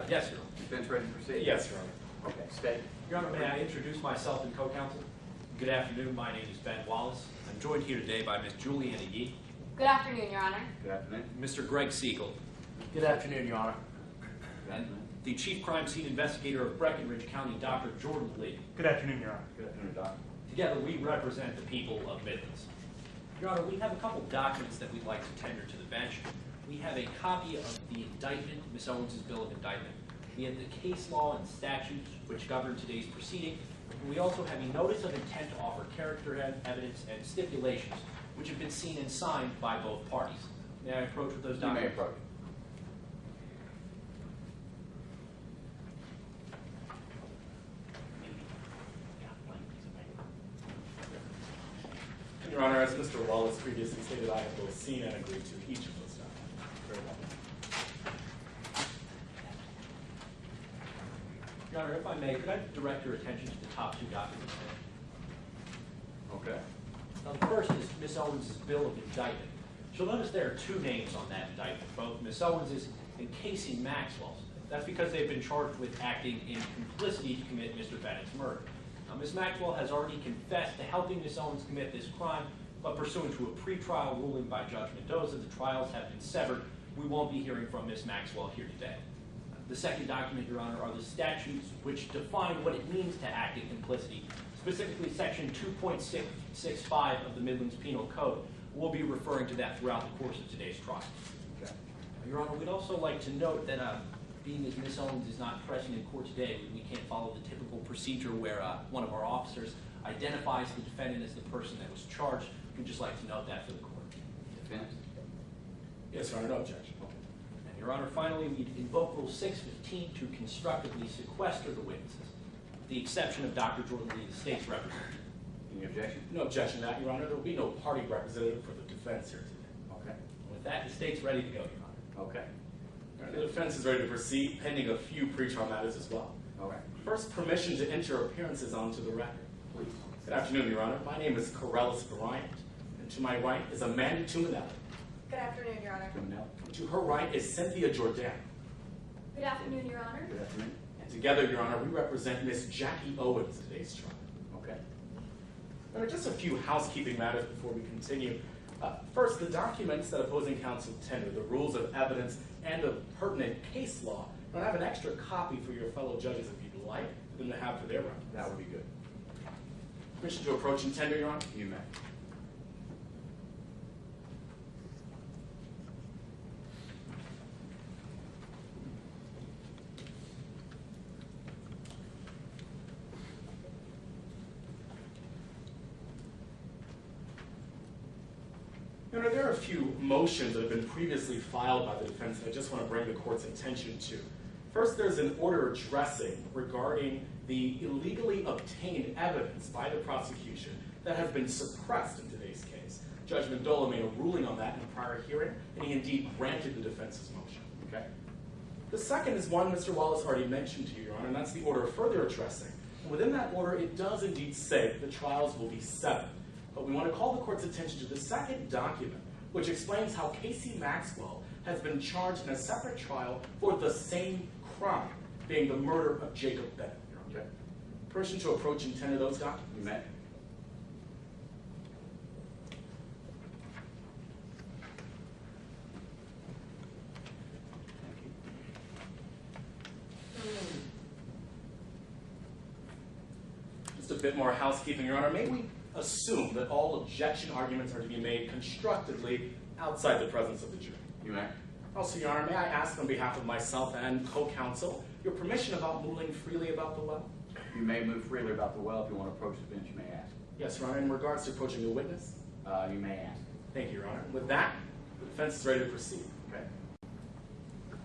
Yes, Your Honor. Defense ready to proceed? Yes, Your Honor. Okay, state. Your Honor, may I introduce myself and co-counsel? Good afternoon, my name is Ben Wallace. I'm joined here today by Ms. Juliana Yee. Good afternoon, Your Honor. Good afternoon. Mr. Greg Siegel. Good afternoon, Your Honor. Good afternoon. The Chief Crime Scene Investigator of Breckenridge County, Dr. Jordan Lee. Good afternoon, Your Honor. Good afternoon, Doctor. Together, we represent the people of Midlands. Your Honor, we have a couple documents that we'd like to tender to the bench. We have a copy of the indictment, Ms. Owens' bill of indictment. We have the case law and statutes which govern today's proceeding. And we also have a notice of intent to offer character evidence and stipulations, which have been seen and signed by both parties. May I approach with those documents? You may approach. Your Honor, as Mr. Wallace previously stated, I have both seen and agreed to each of those documents. Very well. Your Honor, if I may, could I direct your attention to the top two documents? Okay. Now, the first is Ms. Owens' bill of indictment. You'll notice there are two names on that indictment, both Ms. Owens' and Casey Maxwell's. That's because they've been charged with acting in complicity to commit Mr. Bennett's murder. Now, Ms. Maxwell has already confessed to helping Ms. Owens commit this crime, but pursuant to a pretrial ruling by Judge Mendoza, the trials have been severed. We won't be hearing from Ms. Maxwell here today. The second document, Your Honor, are the statutes which define what it means to act in complicity, specifically Section 2.665 of the Midlands Penal Code. We'll be referring to that throughout the course of today's trial. Okay. Your Honor, we'd also like to note that being as Ms. Owens is not present in court today, we can't follow the typical procedure where one of our officers identifies the defendant as the person that was charged. We'd just like to note that for the court. Defense? Yes, Your Honor, no objection. And Your Honor, finally, we invoke Rule 615 to constructively sequester the witnesses, with the exception of Dr. Jordan Lee, the state's representative. Any objection? No objection to that, Your Honor. There will be no party representative for the defense here today. Okay. With that, the state's ready to go, Your Honor. Okay. All right, the defense is ready to proceed, pending a few pretrial matters as well. Okay. First, permission to enter appearances onto the record. Please. Good afternoon, Your Honor. My name is Corellis Bryant, and to my right is Amanda Tuminelli. Good afternoon, Your Honor. Criminal. To her right is Cynthia Jordan. Good afternoon, Your Honor. Good afternoon. And together, Your Honor, we represent Miss Jackie Owens in today's trial. Okay. There are just a few housekeeping matters before we continue. First, the documents that opposing counsel tender, the rules of evidence and the pertinent case law. I have an extra copy for your fellow judges if you'd like for them to have for their records. That would be good. Permission to approach and tender, Your Honor? You may. Your Honor, there are a few motions that have been previously filed by the defense that I just want to bring the court's attention to. First, there's an order addressing regarding the illegally obtained evidence by the prosecution that has been suppressed in today's case. Judge Mendoza made a ruling on that in a prior hearing, and he indeed granted the defense's motion. Okay? The second is one Mr. Wallace already mentioned to you, Your Honor, and that's the order further addressing. And within that order, it does indeed say that the trials will be severed. But we want to call the court's attention to the second document, which explains how Casey Maxwell has been charged in a separate trial for the same crime, being the murder of Jacob Bennett. Okay. Permission to approach and tender those documents? You may. Just a bit more housekeeping, Your Honor. May we assume that all objection arguments are to be made constructively outside the presence of the jury? You may. Also, Your Honor, may I ask on behalf of myself and co-counsel your permission about moving freely about the well? You may move freely about the well. If you want to approach the bench, you may ask. Yes, Your Honor. In regards to approaching the witness? You may ask. Thank you, Your Honor. With that, the defense is ready to proceed.